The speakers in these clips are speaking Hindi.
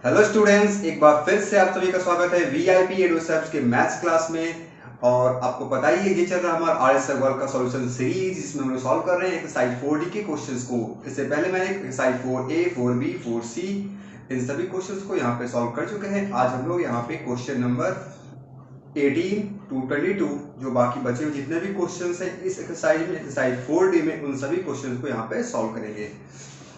हेलो स्टूडेंट्स, एक बार फिर से आप सभी का स्वागत है वीआईपी एडोसेप्ट के मैथ्स क्लास में। और आपको पता ही है, ये चल रहा है हमारा आर एस अग्रवाल का सॉल्यूशन सीरीज, जिसमें हम लोग सॉल्व कर रहे हैं एक्सरसाइज 4D के क्वेश्चंस को। इससे पहले मैंने एक्सरसाइज 4A, 4B, 4C इन सभी क्वेश्चंस को यहाँ पे सॉल्व कर चुके हैं। आज हम लोग यहाँ पे क्वेश्चन नंबर 18 to 22 जो बाकी बचे हुए जितने भी क्वेश्चंस हैं इस एक्सरसाइज में, एक्सरसाइज 4D में, उन सभी क्वेश्चंस को यहाँ पे सॉल्व करेंगे।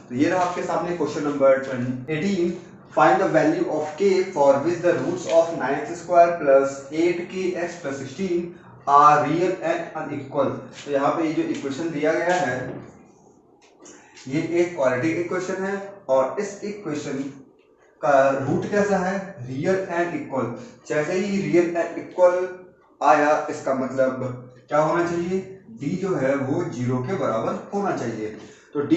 तो ये रहा आपके सामने question number 18। Find the value of k for which the roots of 9x square plus 8kx plus 16 are real and unequal। तो यहाँ पे ये जो इक्वेशन दिया गया है ये एक क्वाड्रेटिक इक्वेशन है और इस इक्वेशन का रूट कैसा है, रियल एंड इक्वल। जैसे ही रियल एंड इक्वल आया इसका मतलब क्या होना चाहिए, d जो है वो 0 के बराबर होना चाहिए। तो d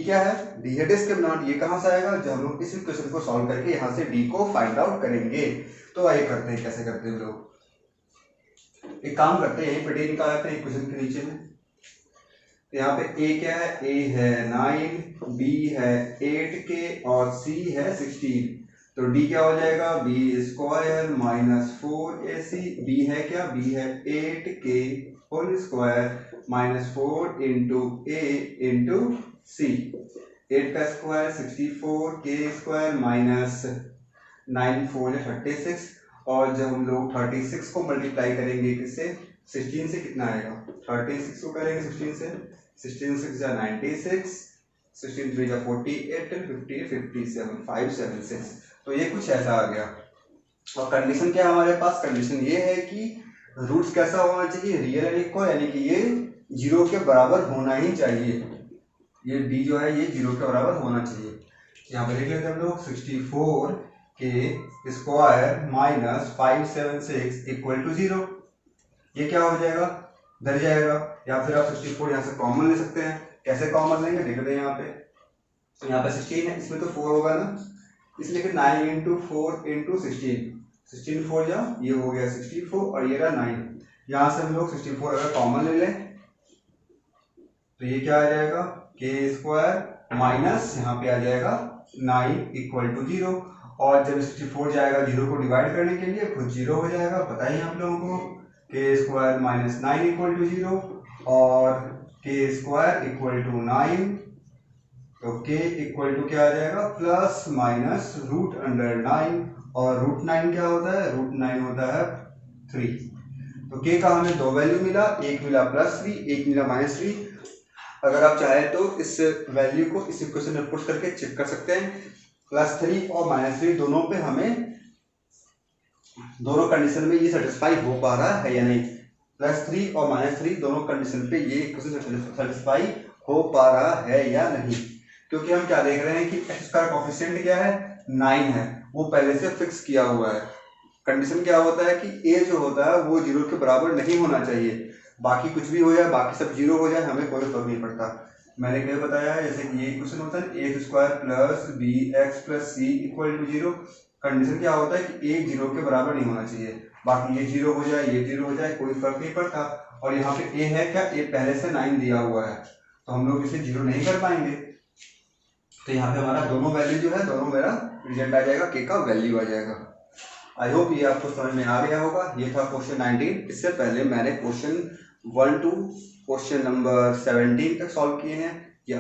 क्या है, d है डिस्क्रिमिनेंट। ये कहां से आएगा, जब हम लोग इस इक्वेशन को सॉल्व करके यहां से d को फाइंड आउट करेंगे। तो आइए करते हैं, कैसे करते हैं लोग। एक काम करते हैं, यहीं पे d निकाल लेते हैं इक्वेशन के नीचे में। तो यहाँ पे a क्या है, a है 9, b है 8k और c है 16। तो d क्या हो जाएगा, b square minus 4ac। b है क्या, b है 8k whole square minus 4 into a into c। 8 का स्क्वायर 64, k स्क्वायर माइनस 9 4 36। और जब हम लोग 36 को मल्टीप्लाई करेंगे किससे, 16 से, कितना आएगा, 36 को करेंगे 16 से, 16 6 जा 96, 16 3 जा 48, 50 57 576। तो ये कुछ ऐसा आ गया। और कंडीशन क्या है हमारे पास, कंडीशन ये है कि रूट्स कैसा होना चाहिए, रियल एंड इक्वल, यानी कि ये 0 के बराबर होना ही चाहिए। ये d जो है ये 0 के बराबर होना चाहिए। यहाँ पे लिख लेते हैं हम लोग 64 के स्क्वायर माइनस 576 इक्वल टू 0। ये क्या हो जाएगा, डर जाएगा। या फिर आप 64 यहाँ से कॉमन ले सकते हैं। कैसे कॉमन लेंगे, देख लेते हैं यहाँ पे। तो यहाँ पे 16 है, इसमें तो 4 होगा ना, इसलिए कि 9 इंटू 4 इंटू 16 4 जा, ये हो गया 64 और ये रहा 9। यहाँ से हम लोग 64 अगर कॉमन ले लें तो ये क्या आ जाएगा, के स्क्वायर माइनस यहाँ पे आ जाएगा 9 इक्वल टू 0। और जब 64 जाएगा 0 को डिवाइड करने के लिए खुद 0 हो जाएगा, पता ही आप लोगों को। के स्क्वायर माइनस 9 इक्वल टू 0 और के स्क्वायर इक्वल टू 9। तो k इक्वल टू क्या आ जाएगा, प्लस माइनस रूट अंडर 9। और रूट 9 क्या होता है, रूट 9 होता है 3। तो k का हमें दो वैल्यू मिला, एक मिला +3, एक मिला -3। अगर आप चाहे तो इस वैल्यू को इस इक्वेशन में पुट करके चेक कर सकते हैं। +3 और -3 दोनों पे हमें, दोनों कंडीशन में ये सेटिस्फाई हो पा रहा है या नहीं। +3 और -3 दोनों कंडीशन पे ये इक्वेशन सेटिस्फाई हो पा रहा है या नहीं। क्योंकि हम क्या देख रहे हैं कि x का कोफिशिएंट क्या है, 9 है, वो पहले से फिक्स किया हुआ है। कंडीशन क्या होता है कि a जो होता है वो 0 के बराबर नहीं होना चाहिए। बाकी कुछ भी हो जाए, बाकी सब 0 हो जाए, हमें कोई फर्क नहीं पड़ता। मैंने क्या बताया है, जैसे कि ये इक्वेशन होता है a square plus bx plus c equal to 0। Condition क्या होता है कि a 0 के बराबर नहीं होना चाहिए। बाकी ये 0 हो जाए, ये 0 हो जाए, कोई फर्क नहीं पड़ता। और यहाँ पे a है क्या, a पहले से 9 दिया हुआ है, तो हम लोग इसे 0 नहीं कर पाएंगे। तो यहाँ पे हमारा दोनों वैल्यू जो है, दोनों मेरा रिजल्ट आ जाएगा, के का वैल्यू आ जाएगा। आई होप ये आपको समझ में आ गया होगा। ये था क्वेश्चन 19। इससे पहले मैंने क्वेश्चन 1 to क्वेश्चन नंबर 17 तक सॉल्व किए हैं। ये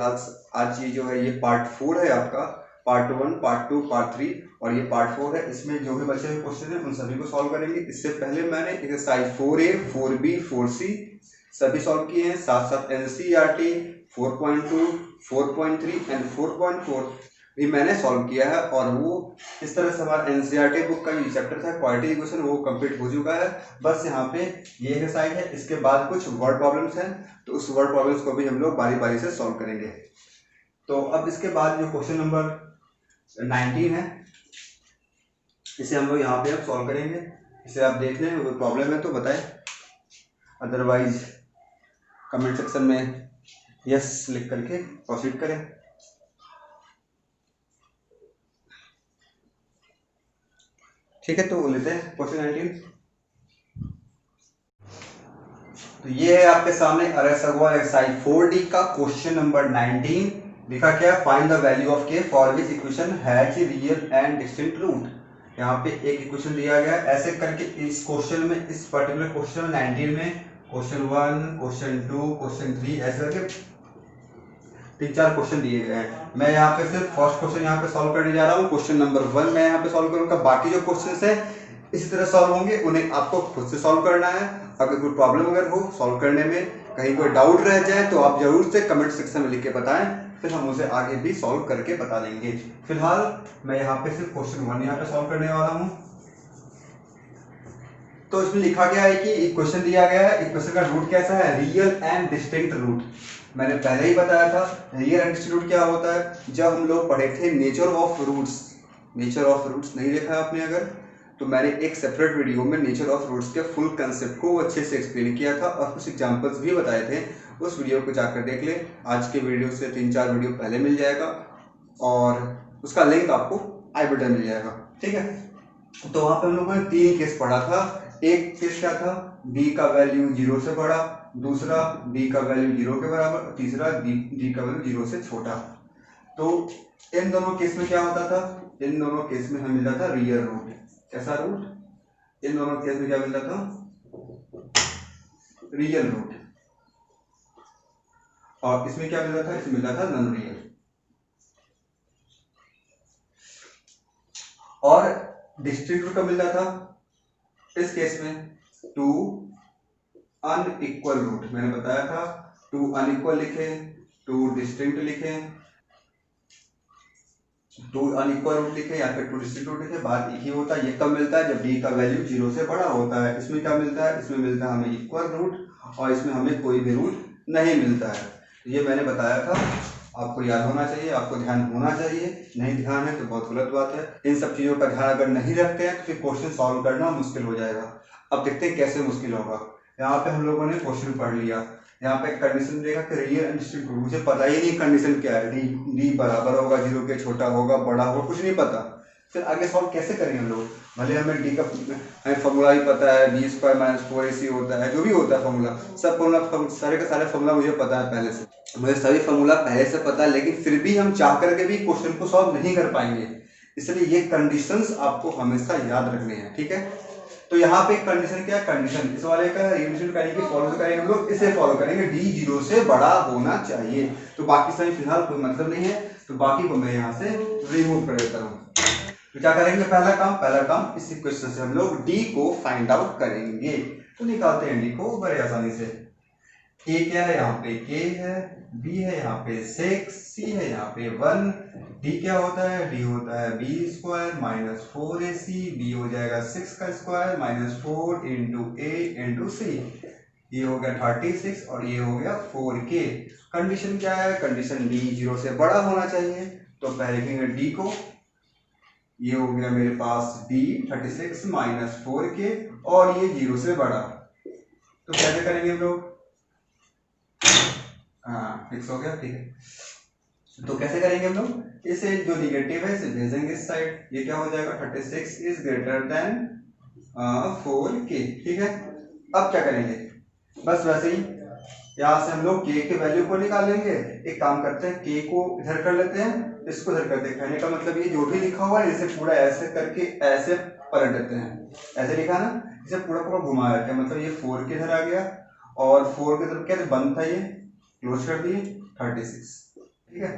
आज ये जो है ये पार्ट 4 है आपका, पार्ट 1, पार्ट 2, पार्ट 3 और ये पार्ट 4 है। इसमें जो भी बचे हुए क्वेश्चन है उन सभी को सॉल्व करेंगे। इससे पहले मैंने एक्सरसाइज 4A, 4B, 4C सभी सॉल्व किए हैं। साथ साथ NCERT 4.2, 4.3 एंड 4.4 भी मैंने सॉल्व किया है। और वो इस तरह से हमारा NCERT बुक का जो चैप्टर था क्वाड्रेटिक इक्वेशन वो कंप्लीट हो चुका है। बस यहाँ पे ये एक्सरसाइज है, इसके बाद कुछ वर्ड प्रॉब्लम्स हैं, तो उस वर्ड प्रॉब्लम्स को भी हम लोग बारी बारी से सॉल्व करेंगे। तो अब इसके बाद जो क्वेश्चन नंबर 19 है इसे हम लोग यहाँ पे अब सॉल्व करेंगे। इसे आप देख लें, कोई प्रॉब्लम है तो बताएं, अदरवाइज कमेंट सेक्शन में यस लिख करके प्रोसीड करें। ठीक है, तो लेते हैं क्वेश्चन 19। तो ये है आपके सामने R S Agarwal exercise 4D का क्वेश्चन नंबर 19। लिखा क्या है, find the value of k for which equation has real and distinct root. यहाँ पे एक इक्वेशन दिया गया है, ऐसे करके इस क्वेश्चन में, इस पर्टिकुलर क्वेश्चन 19 में क्वेश्चन 1, क्वेश्चन 2, क्वेश्चन 3 ऐसे करके 3-4 क्वेश्चन दिए गए हैं। मैं यहाँ पे सिर्फ फर्स्ट क्वेश्चन यहाँ पे सॉल्व करने जा रहा हूँ, क्वेश्चन नंबर 1 मैं यहाँ पे सॉल्व करूंगा। बाकी जो क्वेश्चन है इसी तरह सॉल्व होंगे, उन्हें आपको खुद से सॉल्व करना है। अगर कोई प्रॉब्लम अगर हो सॉल्व करने में, कहीं कोई डाउट रह जाए तो आप जरूर से कमेंट सेक्शन में लिख के बताएं, फिर हम उसे आगे भी सॉल्व करके बता देंगे। फिलहाल मैं यहाँ पे सिर्फ क्वेश्चन 1 यहाँ पे सॉल्व करने वाला हूँ। तो इसमें लिखा गया है कि इक्वेशन दिया गया है, इक्वेशन का रूट कैसा है, रियल एंड डिस्टिंक्ट रूट। मैंने पहले ही बताया था रियल एंड डिस्टिंक्ट रूट क्या होता है। जब हम लोग पढ़े थे nature of roots, nature of roots नहीं देखा आपने अगर, तो मैंने एक सेपरेट वीडियो में नेचर ऑफ रूट्स के फुल कंसेप्ट को अच्छे से एक्सप्लेन किया था और कुछ एग्जांपल्स भी बताए थे। उस वीडियो को जाकर देख ले, आज के वीडियो से 3-4 वीडियो पहले मिल जाएगा और उसका लिंक आपको आई बटन मिल जाएगा, ठीक है। तो वहाँ पे हम लोगों ने 3 केस पढ़ा था। एक केस क्या था, b का वैल्यू 0 से बड़ा, दूसरा b का वैल्यू 0 के बराबर, तीसरा d का वैल्यू 0 से छोटा। तो इन दोनों केस में क्या होता था, इन दोनों केस में हमें मिलता था रियल रूट। कैसा रूट, इन दोनों केस में क्या मिलता था, रियल रूट। और इसमें क्या मिलता था, इसमें मिलता था नॉन रियल। और डिस्टिंक्ट रूट का मिलता था इस केस में 2 अनइक्वल रूट। मैंने बताया था 2 अनइक्वल लिखे, 2 डिस्टिंक्ट लिखे, 2 अनइक्वल रूट लिखे या फिर 2 डिस्टिंक्ट रूट लिखे, बात एक ही होता है। ये कब मिलता है, जब d का वैल्यू 0 से बड़ा होता है। इसमें क्या मिलता है, इसमें मिलता है हमें इक्वल रूट और इसमें हमें कोई भी रूट नहीं मिलता है। ये मैंने बताया था, आपको याद होना चाहिए, आपको ध्यान होना चाहिए। नहीं ध्यान है तो बहुत गलत बात है। इन सब चीज़ों का ध्यान अगर नहीं रखते हैं तो फिर क्वेश्चन सॉल्व करना मुश्किल हो जाएगा। अब देखते हैं कैसे मुश्किल होगा। यहाँ पे हम लोगों ने क्वेश्चन पढ़ लिया, यहाँ पे कंडीशन देगा कि रियल एंड डिस्टिंक्ट रूट, मुझे पता ही नहीं कंडीशन क्या है, डी बराबर होगा 0 के, छोटा होगा, बड़ा होगा, कुछ नहीं पता। फिर आगे सॉल्व कैसे करेंगे हम लोग। भले हमें डी का हमें फॉर्मूला ही पता है, b² - 4ac होता है, जो भी होता है फॉर्मूला, सब फॉर्मूला सारे का सारे फॉर्मूला मुझे पता है पहले से, मुझे सभी फॉर्मूला पहले से पता है, लेकिन फिर भी हम चाह करके भी क्वेश्चन को सॉल्व नहीं कर पाएंगे। इसलिए ये कंडीशंस आपको हमेशा याद रखने हैं, ठीक है। तो यहाँ पे कंडीशन क्या है, कंडीशन इस वाले का रिलेशन करेंगे, फॉलो करेंगे हम लोग, इसे फॉलो करेंगे, d 0 से बड़ा होना चाहिए। तो बाकी सभी फिलहाल कोई मतलब नहीं है, तो बाकी को मैं यहाँ से रिमूव कर देता हूँ। तो क्या करेंगे, पहला काम इस इक्वेशन से हम लोग d को फाइंड आउट करेंगे। तो निकालते हैं d को बड़े आसानी से। a क्या है, यहाँ पे k है, b है यहाँ पे 6, c है यहाँ पे 1, d क्या होता है, d होता है b² - 4ac, b हो जाएगा 6 का square - 4 into a into c, ये हो गया 36 और ये हो गया 4k। कंडीशन क्या है, कंडीशन d 0 से बड़ा होना चाहिए, तो पहले लिखेंगे d को, ये हो गया मेरे पास d 36 - 4k और ये 0 से बड़ा। तो कैसे करेंगे हम लोग, हाँ फिक्स हो गया, ठीक है। तो कैसे करेंगे हम लोग, इसे जो निगेटिव है इसे भेजेंगे इस साइड, ये क्या हो जाएगा 36 इज ग्रेटर देन 4k, ठीक है। अब क्या करेंगे, बस वैसे ही यहाँ से हम लोग k के वैल्यू को निकालेंगे। एक काम करते हैं, k को इधर कर लेते हैं, इसको इधर करते हैं। कहने का मतलब ये जो भी लिखा हुआ है इसे पूरा ऐसे करके ऐसे पलट देते हैं, ऐसे लिखा ना, इसे पूरा पूरा घुमा देते हैं, मतलब ये 4k इधर आ गया और 4 की तरफ क्या बंद था, ये क्लोज कर दिए 36, ठीक है।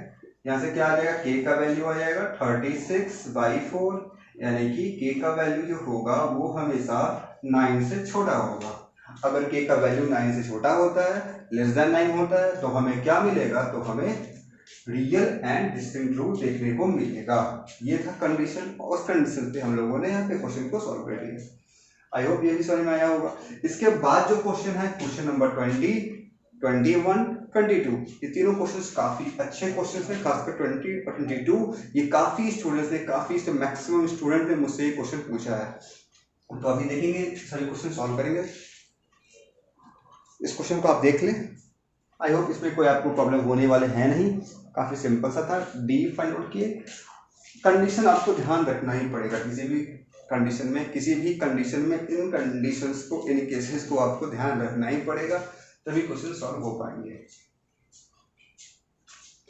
यहाँ से क्या आ जाएगा, k का वैल्यू आ जाएगा 36/4, यानी कि k का वैल्यू जो होगा वो हमेशा 9 से छोटा होगा। अगर k का वैल्यू 9 से छोटा होता है, लेस देन 9 होता है, तो हमें क्या मिलेगा, तो हमें रियल एंड डिस्टिंक्ट रूट देखने को मिलेगा। ये था कंडीशन, और उस कंडीशन पे हम लोगों ने यहाँ पे क्वेश्चन को सॉल्व कर लिया। आई होप ये भी समझ में आया होगा। इसके बाद जो क्वेश्चन है, क्वेश्चन नंबर 20, 21, 22, ये तीनों क्वेश्चंस काफी अच्छे क्वेश्चंस हैं, खासकर 20 और 22। ये काफी स्टूडेंट्स ने, काफी मैक्सिमम स्टूडेंट ने मुझसे ये क्वेश्चन पूछा है। तो अभी देखेंगे, सारे क्वेश्चन सॉल्व करेंगे। इस क्वेश्चन को आप देख लें, आई होप इसमें कोई आपको प्रॉब्लम होने वाले हैं नहीं, काफी सिंपल सा था। डी फाइंड आउट किए, कंडीशन आपको ध्यान रखना ही पड़ेगा किसी भी कंडीशन में, इन कंडीशंस को, इन केसेस को आपको ध्यान रखना ही पड़ेगा, तभी क्वेश्चन सॉल्व हो पाएंगे।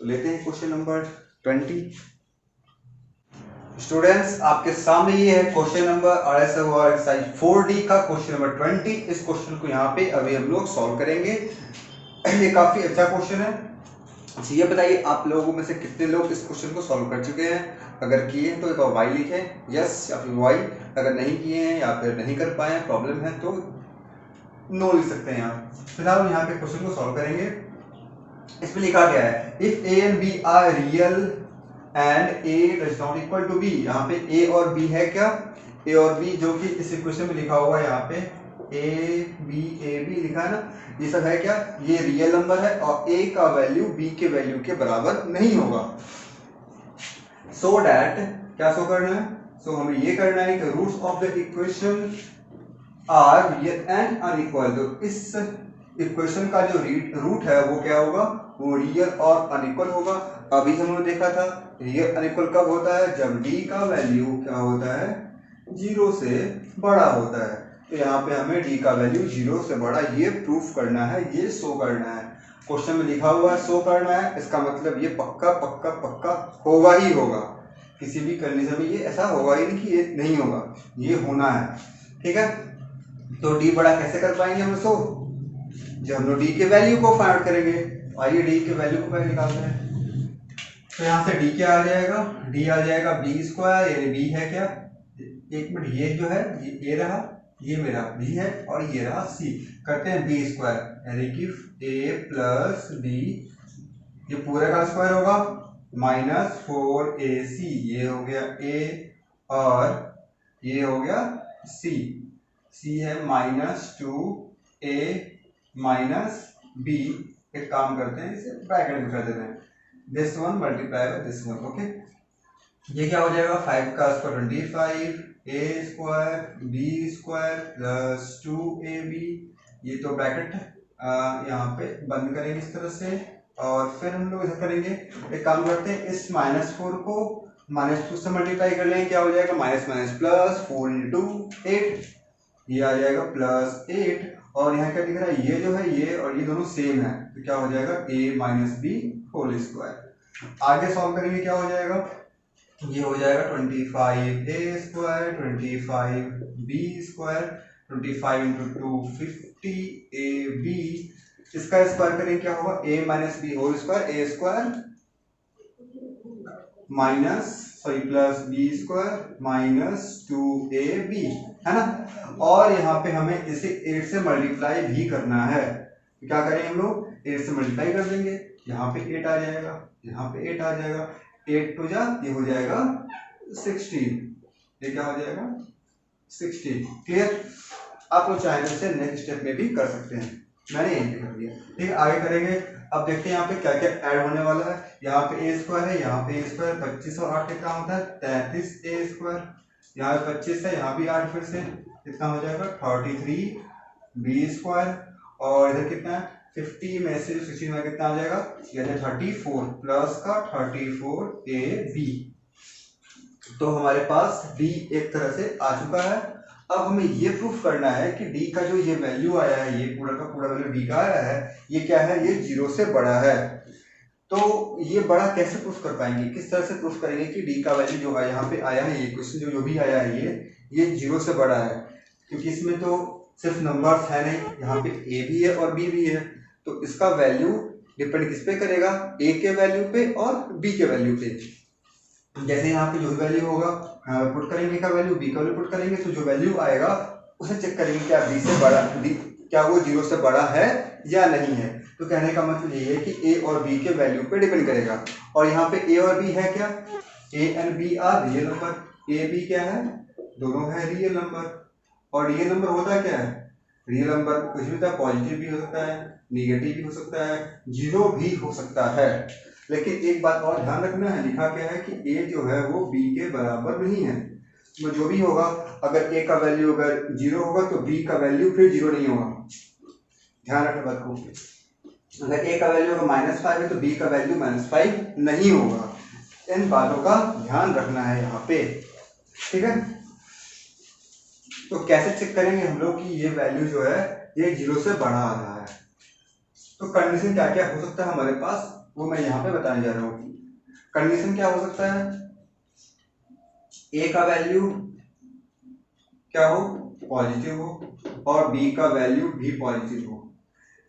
तो लेते हैं क्वेश्चन नंबर 20। स्टूडेंट्स, आपके सामने ये है question number RSWR exercise 4D का क्वेश्चन नंबर 20। इस क्वेश्चन को यहाँ पे अभी हम लोग सॉल्व करेंगे। ये काफी अच्छा क्वेश्चन है। अच्छा, ये बताइए आप लोगों में से कितने लोग इस क्वेश्चन को सॉल्व कर चुके हैं? अगर किए हैं तो एक बार वाई लिखें, यस या फिर वाई। अगर नहीं किए हैं या फिर नहीं कर पाए, प्रॉब्लम है, तो नो लिख सकते हैं यहाँ। फिलहाल यहाँ पे क्वेश्चन को सॉल्व करेंगे। इसमें लिखा गया है if a and b are real and a does not equal to b. यहाँ पे ए और बी है क्या? ए और बी, जो कि इस इक्वेशन में लिखा हुआ है यहाँ पे ए बी लिखा है ना, ये सब है क्या? ये रियल नंबर है और ए का वैल्यू बी के वैल्यू के बराबर नहीं होगा। सो डैट क्या शो करना है? सो हमें ये करना है कि roots of the equation are real and unequal. तो इस इक्वेशन का जो रूट है वो क्या होगा? वो रियल और अनइक्वल होगा। अभी हमने देखा था रियल अनइक्वल कब होता है? जब डी का वैल्यू क्या होता है? 0 से बड़ा होता है। तो यहाँ पे हमें डी का वैल्यू 0 से बड़ा ये प्रूफ करना है, ये शो करना है। क्वेश्चन में लिखा हुआ है शो करना है, इसका मतलब ये पक्का पक्का पक्का होगा ही होगा। किसी भी कंडीशन में ये ऐसा होगा ही नहीं कि ये नहीं होगा, ये होना है। ठीक है, तो डी बड़ा कैसे कर पाएंगे हम शो? जब हम लोग डी के वैल्यू को फाइंड आउट करेंगे। आइए डी के वैल्यू को पहले निकालते हैं। तो यहाँ से डी क्या आ जाएगा? डी आ जाएगा बी स्क्वायर, यानी बी है क्या? एक मिनट, ये जो है ये रहा, ये मेरा बी है और ये रहा सी। करते हैं बी स्क्वायर, यानी कि ए प्लस बी, ये पूरे का स्क्वायर होगा, माइनस 4AC, ये हो गया ए और ये हो गया सी। सी है -2A माइनस बी। एक काम करते हैं, इसे ब्रैकेट में कर देते हैं, this one multiply by this one. Okay, ये क्या हो जाएगा? 5 का square 25, A square B square plus 2AB। ये तो ब्रैकेट यहाँ पे बंद करेंगे इस तरह से, और फिर हम लोग ऐसा करेंगे, एक काम करते हैं, इस -4 को -2 से मल्टीप्लाई कर लेंगे। क्या हो जाएगा? माइनस माइनस प्लस 4 × 8, ये आ जाएगा +8। और यहाँ क्या दिख रहा है? ये जो है ये और ये दोनों सेम है, तो क्या हो जाएगा? a minus b whole square. आगे सॉल्व करेंगे, क्या हो जाएगा? ये हो जाएगा 25A square 25B square, 25 × 2 50AB। इसका स्क्वायर करेंगे, क्या होगा? a minus b whole square, a square plus B square minus 2AB, है ना। और यहाँ पे हमें इसे 8 से मल्टीप्लाई भी करना है, तो क्या करेंगे हम लोग? 8 से मल्टीप्लाई कर देंगे, यहाँ पे 8 आ जाएगा, यहाँ पे 8 आ जाएगा, 8 टू जा ये हो जाएगा 16, ये क्या हो जाएगा? 16। क्लियर? आप लोग चाहें तो इसे नेक्स्ट स्टेप में भी कर सकते हैं, मैंने यहीं पे कर दिया। ठीक है, आगे करेंगे। अब देखते हैं यहाँ पे क्या क्या ऐड होने वाला है। यहाँ पे ए स्क्वायर है, यहाँ पे ए स्क्वायर, 25 और 8 कितना होता है? 33A square. यहाँ पे 25 है, यहाँ भी 8, फिर से कितना हो जाएगा? 33B square. और इधर कितना है? 50 में से 16 में कितना आ जाएगा? ये 34 प्लस का 34AB। तो हमारे पास डी एक तरह से आ चुका है। अब हमें ये प्रूफ करना है कि डी का जो ये वैल्यू आया है, ये पूरा का पूरा वैल्यू डी का आया है, ये क्या है? ये 0 से बड़ा है। तो ये बड़ा कैसे प्रूफ कर पाएंगे? किस तरह से प्रूफ करेंगे कि डी का वैल्यू जो है यहाँ पे आया है, ये क्वेश्चन जो भी आया है ये 0 से बड़ा है? क्योंकि इसमें तो सिर्फ नंबर्स है नहीं, यहाँ पे ए भी है और बी भी है, तो इसका वैल्यू डिपेंड किस पे करेगा? ए के वैल्यू पे और बी के वैल्यू पे। जैसे यहाँ पे जो वैल्यू होगा पुट करेंगे का वैल्यू, बी का वैल्यू पुट करेंगे, तो जो वैल्यू आएगा उसे चेक करेंगे क्या बी से बड़ा, क्या वो 0 से बड़ा है या नहीं है। तो कहने का मतलब ये है कि ए और बी के वैल्यू पे डिपेंड करेगा। और यहाँ पे ए और बी है क्या? A and b are real number. A b क्या है? दोनों है रियल नंबर। और रियल नंबर होता क्या है? रियल नंबर कुछ भी होता है, पॉजिटिव भी हो सकता है, निगेटिव भी हो सकता है, 0 भी हो सकता है। लेकिन एक बात और ध्यान रखना है, लिखा क्या है कि a जो है वो b के बराबर नहीं है। तो जो भी होगा, अगर a का वैल्यू अगर 0 होगा तो b का वैल्यू फिर 0 नहीं होगा। ध्यान रखना बात को। अगर a का वैल्यू अगर -5 है तो b का वैल्यू -5 नहीं होगा। इन बातों का ध्यान रखना है यहाँ पे। ठीक है, तो कैसे चेक करेंगे हम लोग कि ये वैल्यू जो है ये 0 से बड़ा आ रहा है? तो कंडीशन क्या क्या हो सकता है हमारे पास? वो मैं यहाँ पे बताने जा रहा हूँ। कंडीशन क्या हो सकता है, ए का वैल्यू क्या हो, पॉजिटिव हो, और बी का वैल्यू भी पॉजिटिव हो।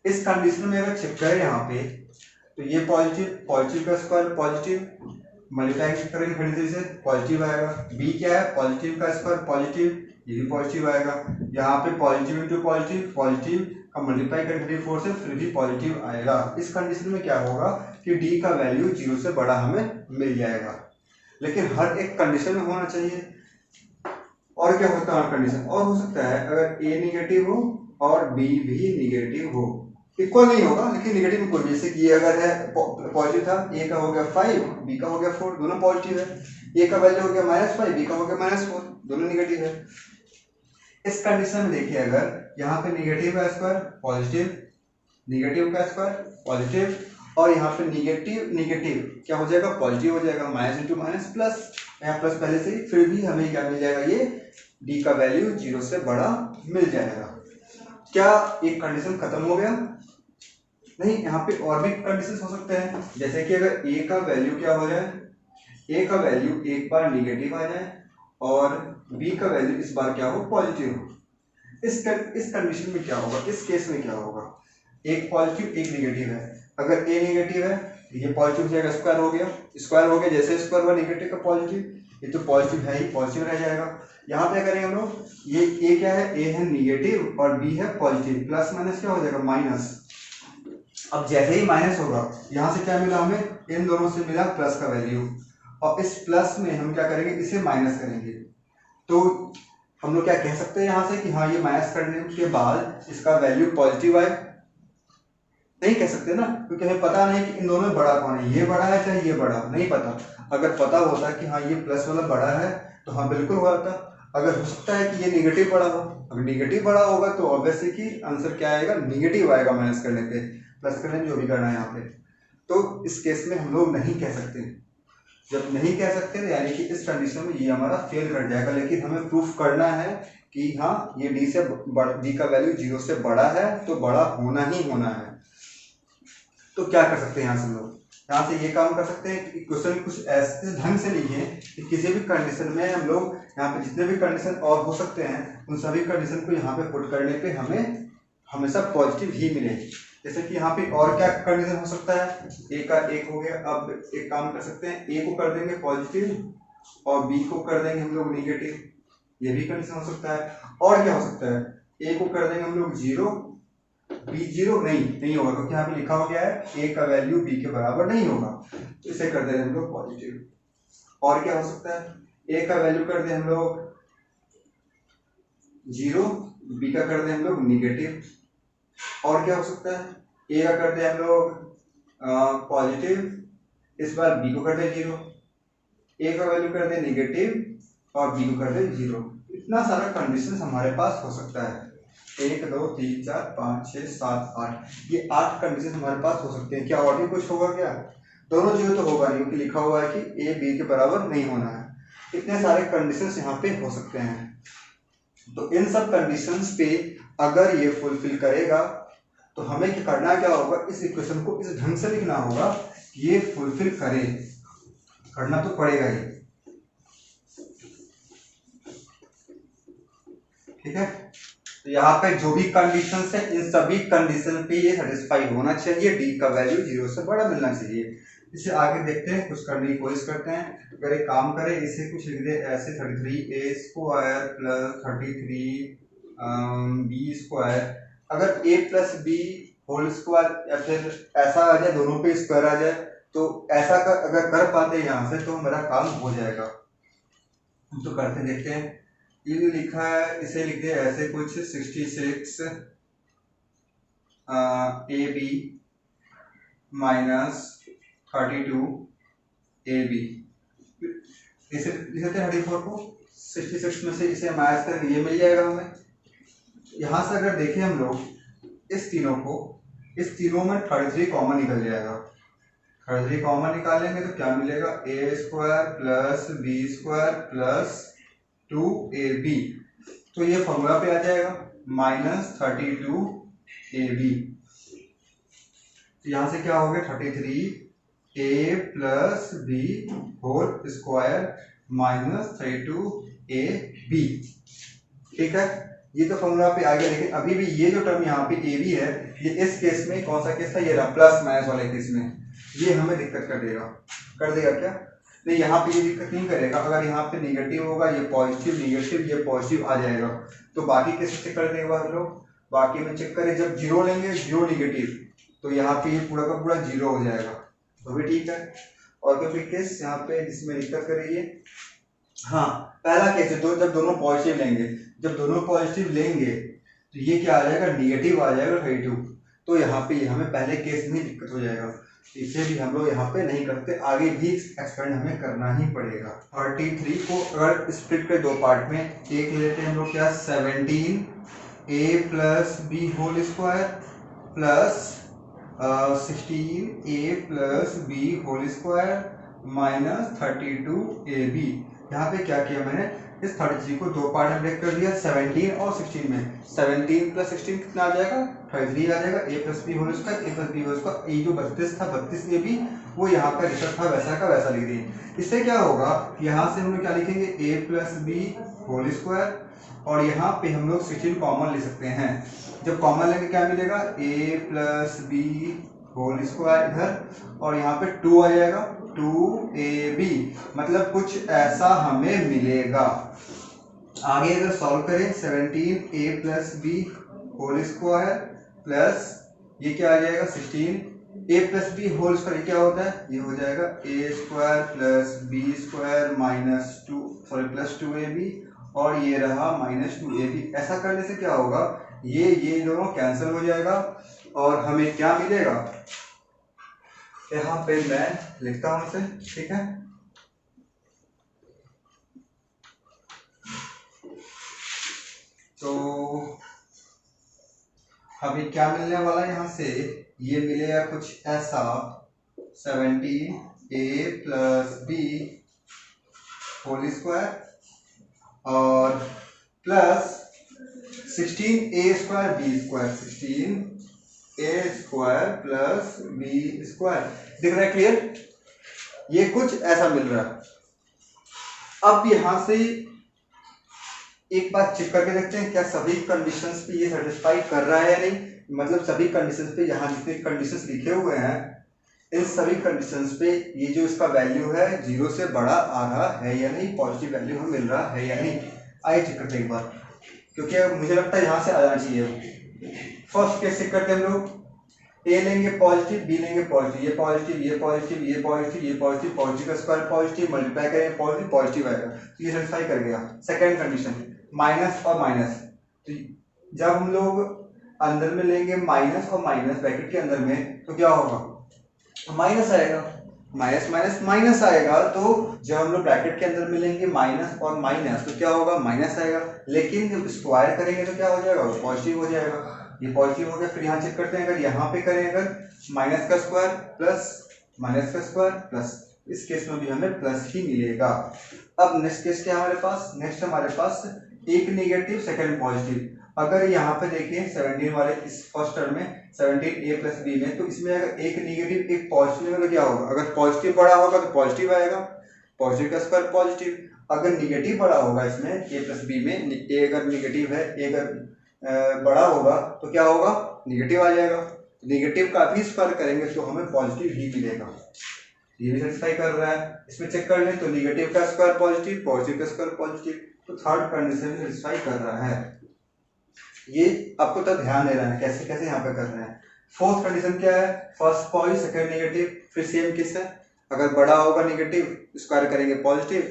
इस कंडीशन में अगर चेक करें यहाँ पे, तो ये पॉजिटिव का स्क्वायर पॉजिटिव, मल्टीप्लाई करेंगे 33 से पॉजिटिव आएगा। बी क्या है, पॉजिटिव का स्क्वायर पॉजिटिव, ये भी पॉजिटिव आएगा। यहाँ पे पॉजिटिव इंटू पॉजिटिव, पॉजिटिव का मल्टीप्लाई करेंगे 34 से, फिर भी पॉजिटिव आएगा। इस कंडीशन में क्या होगा कि डी का वैल्यू 0 से बड़ा हमें मिल जाएगा। लेकिन हर एक कंडीशन में होना चाहिए। और क्या होता है कंडीशन, और हो सकता है अगर ए निगेटिव हो और बी भी निगेटिव हो, इक्वल नहीं होगा लेकिन निगेटिव में कोई, जैसे कि अगर है पॉजिटिव था, ए का हो गया 5, बी का हो गया 4, दोनों पॉजिटिव है। ए का वैल्यू हो गया -5, बी का हो गया -4, दोनों निगेटिव है। इस कंडीशन में देखिए, अगर यहाँ पे निगेटिव का स्क्वायर पॉजिटिव, निगेटिव का स्क्वायर पॉजिटिव, और यहाँ पे निगेटिव निगेटिव क्या हो जाएगा, पॉजिटिव हो जाएगा, माइनस इंटू माइनस प्लस, यहाँ प्लस पहले से ही, फिर भी हमें क्या मिल जाएगा, ये डी का वैल्यू 0 से बड़ा मिल जाएगा। क्या एक कंडीशन खत्म हो गया, नहीं, यहाँ पे और भी कंडीशन हो सकते हैं। जैसे कि अगर ए का वैल्यू क्या हो जाए, ए का वैल्यू एक बार निगेटिव आ जाए और बी का वैल्यू इस बार क्या हो, पॉजिटिव हो। इस कंडीशन में क्या होगा, इस केस में क्या होगा, एक पॉजिटिव एक निगेटिव है। अगर ए निगेटिव है, ये पॉजिटिव हो जाएगा, स्क्वायर हो गया, स्क्वायर हो गया, जैसे स्क्वायर हुआ निगेटिव का पॉजिटिव, ये तो पॉजिटिव है ही, पॉजिटिव रह जाएगा। यहाँ पे करेंगे हम लोग, ये ए क्या है, ए है निगेटिव और बी है पॉजिटिव, प्लस माइनस क्या हो जाएगा, माइनस। अब जैसे ही माइनस होगा, यहाँ से क्या मिला हमें, इन दोनों से मिला प्लस का वैल्यू, और इस प्लस में हम क्या करेंगे, इसे माइनस करेंगे। तो हम लोग क्या कह सकते हैं यहाँ से कि हाँ, ये माइनस करने के बाद इसका वैल्यू पॉजिटिव आए, नहीं कह सकते ना, क्योंकि हमें पता नहीं कि इन दोनों में बड़ा कौन है, ये बड़ा है चाहे ये बड़ा, नहीं पता। अगर पता होता कि हाँ ये प्लस वाला बड़ा है तो हाँ बिल्कुल हो जाता। अगर हो सकता है कि ये निगेटिव बड़ा हो, अगर निगेटिव बड़ा होगा तो ऑब्वियसली कि आंसर क्या आएगा, निगेटिव आएगा माइनस करने पे, प्लस करने जो भी करना है यहाँ पे। तो इस केस में हम लोग नहीं कह सकते। जब नहीं कह सकते तो यानी कि इस कंडीशन में ये हमारा फेल कर जाएगा। लेकिन हमें प्रूफ करना है कि हाँ ये डी का वैल्यू 0 से बड़ा है, तो बड़ा होना ही होना है। तो क्या कर सकते हैं यहाँ से हम लोग, यहाँ से ये काम कर सकते हैं कि क्वेश्चन कुछ ऐसे ढंग से लिखे कि किसी भी कंडीशन में हम लोग यहाँ पे जितने भी कंडीशन और हो सकते हैं उन सभी कंडीशन को यहाँ पे पुट करने पे हमें हमेशा पॉजिटिव ही मिले। जैसे कि यहाँ पे और क्या कंडीशन हो सकता है, ए का एक हो गया। अब एक काम कर सकते हैं, ए को कर देंगे पॉजिटिव और बी को कर देंगे हम लोग निगेटिव, ये भी कंडीशन हो सकता है। और क्या हो सकता है, ए को कर देंगे हम लोग 0, बी 0 नहीं होगा, क्योंकि यहाँ पे लिखा हो गया है ए का वैल्यू बी के बराबर नहीं होगा, तो इसे कर दे हम लोग पॉजिटिव। और क्या हो सकता है, ए का वैल्यू कर दे हम लोग 0, बी का कर दे हम लोग निगेटिव। और क्या हो सकता है, ए का कर दे हम लोग पॉजिटिव, इस बार बी को कर दे 0, ए का वैल्यू कर दे निगेटिव और बी को कर दे 0। इतना सारा कंडीशन हमारे पास हो सकता है, 1 2 3 4 5 6 7 8, ये 8 कंडीशन हमारे पास हो सकते हैं। क्या और भी कुछ होगा क्या, दोनों 0 तो होगा नहीं, क्योंकि लिखा हुआ है कि ए बी के बराबर नहीं होना है। इतने सारे कंडीशंस यहाँ पे हो सकते हैं। तो इन सब कंडीशंस पे अगर ये फुलफिल करेगा तो हमें क्या करना, क्या होगा, इस इक्वेशन को इस ढंग से लिखना होगा कि ये फुलफिल करे, करना तो पड़ेगा ही, ठीक है। तो यहाँ पे जो भी कंडीशंस है इन सभी कंडीशन पे ये सेटिस्फाई होना चाहिए, डी का वैल्यू 0 से बड़ा मिलना चाहिए। इसे आगे देखते हैं, कुछ करने की कोशिश करते हैं। अगर एक काम करें, इसे कुछ लिख दे ऐसे, 33a square plus 33 b square. अगर a plus B whole square या फिर ऐसा आ जाए, दोनों पे स्क्वायर आ जाए, तो ऐसा अगर कर पाते हैं यहाँ से तो मेरा काम हो जाएगा। हम तो करते देखते हैं। ये लिखा है, इसे लिख दे ऐसे कुछ 66 a b minus 32 a b, इसे 34 को 66 में से इसे माइनस करेंगे, ये मिल जाएगा हमें। यहाँ से अगर देखें हम लोग इस तीनों को, इस तीनों में 33 कॉमन निकल जाएगा। 33 कॉमन निकालेंगे तो क्या मिलेगा, A square plus B square plus 2ab, तो ये फॉर्मूला पे आ जाएगा -32ab। यहाँ से क्या हो गया 33 A plus B whole square minus 32ab। ठीक है, ये तो फॉर्मूला पे आ गया। लेकिन अभी भी ये जो टर्म यहाँ पे ए बी है, ये इस केस में कौन सा केस था, ये रहा प्लस माइनस वाले केस में, ये हमें दिक्कत कर देगा क्या? नहीं, यहाँ पे ये दिक्कत नहीं करेगा। अगर यहाँ पे निगेटिव होगा, ये पॉजिटिव, निगेटिव, ये पॉजिटिव आ जाएगा। तो बाकी कैसे चेक कर देंगे हम लोग? बाकी में चेक करें, जब जीरो लेंगे, जीरो निगेटिव, तो यहाँ पे ये पूरा का पूरा जीरो हो जाएगा, तो भी ठीक है। और तो फिर केस यहाँ पे जिसमें दिक्कत कर रही है, हाँ पहला केस है, जब दोनों पॉजिटिव लेंगे, जब दोनों पॉजिटिव लेंगे तो ये क्या आ जाएगा, निगेटिव आ जाएगा 32। तो यहाँ पे हमें पहले केस में दिक्कत हो जाएगा, इसे भी हम लोग यहाँ पे नहीं करते, आगे भी एक्सपेंड हमें करना ही पड़ेगा। 33 को अगर स्प्लिट कर दो पार्ट में, एक लेते हैं हम लोग क्या, 17a plus B whole square plus 16a plus B whole square minus 32ab। यहाँ पे क्या किया मैंने, इस 33 को दो पार्ट में ब्रेक कर दिया, 17 और 16 में। 17 प्लस 16 कितना आ जाएगा, 33 आ जाएगा। a plus B whole square, a plus B whole square, ये जो 32 था, 32ab, वो यहाँ का रिजल्ट था वैसा का वैसा लिख दिए। इससे क्या होगा, यहाँ से हम लोग क्या लिखेंगे, a plus B whole square, और यहाँ पे हम लोग 16 कॉमन ले सकते हैं। जब कॉमन लेंगे क्या मिलेगा, a plus B whole square इधर, और यहाँ पे 2 आ जाएगा, 2ab, मतलब कुछ ऐसा हमें मिलेगा। आगे अगर सॉल्व करें, 17a plus B whole square plus ये क्या आ जाएगा, 16a plus B whole square, क्या होता है, ये हो जाएगा a square plus B square minus 2 sorry plus 2ab, और ये रहा माइनस 2ab। ऐसा करने से क्या होगा, ये दोनों कैंसिल हो जाएगा, और हमें क्या मिलेगा, यहाँ पे मैं लिखता हूं इसे, ठीक है। तो हमें क्या मिलने वाला है यहाँ से, ये मिलेगा कुछ ऐसा, 17a plus B whole square और plus 16a square B square, 16a square plus B square. दिख रहा है क्लियर, ये कुछ ऐसा मिल रहा है। अब यहां से एक बात चेक करके देखते हैं, क्या सभी कंडीशंस पे ये सेटिस्फाई कर रहा है या नहीं। मतलब सभी कंडीशंस पे, यहाँ जितने कंडीशंस लिखे हुए हैं, इन सभी कंडीशंस पे ये जो इसका वैल्यू है 0 से बड़ा आ रहा है या नहीं, पॉजिटिव वैल्यू हमें मिल रहा है या नहीं। आइए चेक करते हैं एक बार, क्योंकि मुझे लगता है यहाँ से आ जाना चाहिए। फर्स्ट केस चेक करते हैं हम लोग, ए लेंगे पॉजिटिव, बी लेंगे पॉजिटिव, ये पॉजिटिव, ये पॉजिटिव, ये पॉजिटिव, ये पॉजिटिव, पॉजिटिव का स्क्वायर पॉजिटिव, मल्टीप्लाई करेंगे पॉजिटिव, पॉजिटिव आएगा, तो ये सेटिस्फाई कर गया। सेकंड कंडीशन, माइनस और माइनस, तो जब हम लोग अंदर में लेंगे माइनस और माइनस ब्रैकेट के अंदर में, तो क्या होगा, माइनस आएगा, माइनस माइनस माइनस आएगा। तो जब हम लोग ब्रैकेट के अंदर में लेंगे माइनस और माइनस, तो क्या होगा, माइनस आएगा। लेकिन जब स्क्वायर करेंगे तो क्या हो जाएगा, वो पॉजिटिव हो जाएगा। ये पॉजिटिव हो गया। फिर यहाँ चेक करते हैं, अगर यहाँ पे करें, अगर माइनस का स्क्वायर प्लस माइनस का स्क्वायर प्लस, इस केस में भी हमें प्लस ही मिलेगा। अब नेक्स्ट केस क्या है हमारे पास, नेक्स्ट हमारे पास एक नेगेटिव सेकंड पॉजिटिव। अगर यहाँ पे देखिए 17 वाले इस फर्स्ट टर्म में 17a प्लस बी में, तो इसमें अगर एक नेगेटिव एक पॉजिटिव में, तो क्या होगा, अगर पॉजिटिव बड़ा होगा तो पॉजिटिव आएगा, पॉजिटिव का स्क्वायर पॉजिटिव। अगर निगेटिव बड़ा होगा इसमें a प्लस बी में, a अगर निगेटिव है, a अगर बड़ा होगा तो क्या होगा, निगेटिव आ जाएगा। निगेटिव का भी स्क्वायर करेंगे तो हमें पॉजिटिव ही मिलेगा। ये भी सेटिस्फाई कर रहा है। इसमें चेक कर लें तो निगेटिव का स्क्वायर पॉजिटिव, पॉजिटिव का स्क्वायर पॉजिटिव, तो थर्ड कंडीशन सेटिस्फाई कर रहा है। ये आपको तो ध्यान देना है कैसे कैसे यहाँ पे कर रहे हैं। फोर्थ कंडीशन क्या है, फर्स्ट पॉजिटिव सेकंड नेगेटिव, फिर सेम केस है, अगर बड़ा होगा नेगेटिव स्क्वायर करेंगे पॉजिटिव,